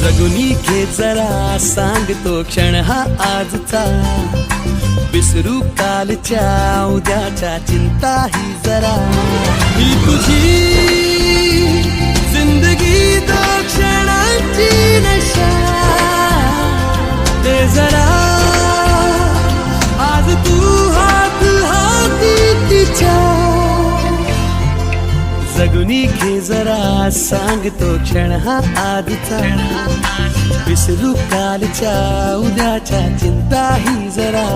जगुनी घे जरा सांगतो क्षण हा आजचा, विसरू कालच्या उद्याच्या चिंता ही जरा. ही तुझी जिंदगी दो क्षणाची नशा, ते जरा आज तू हात हाती तिच्या. जगुनी घे जरा सांगतो क्षण हा आजचा, विसरू कालच्या उद्याच्या चिंता ही जरा.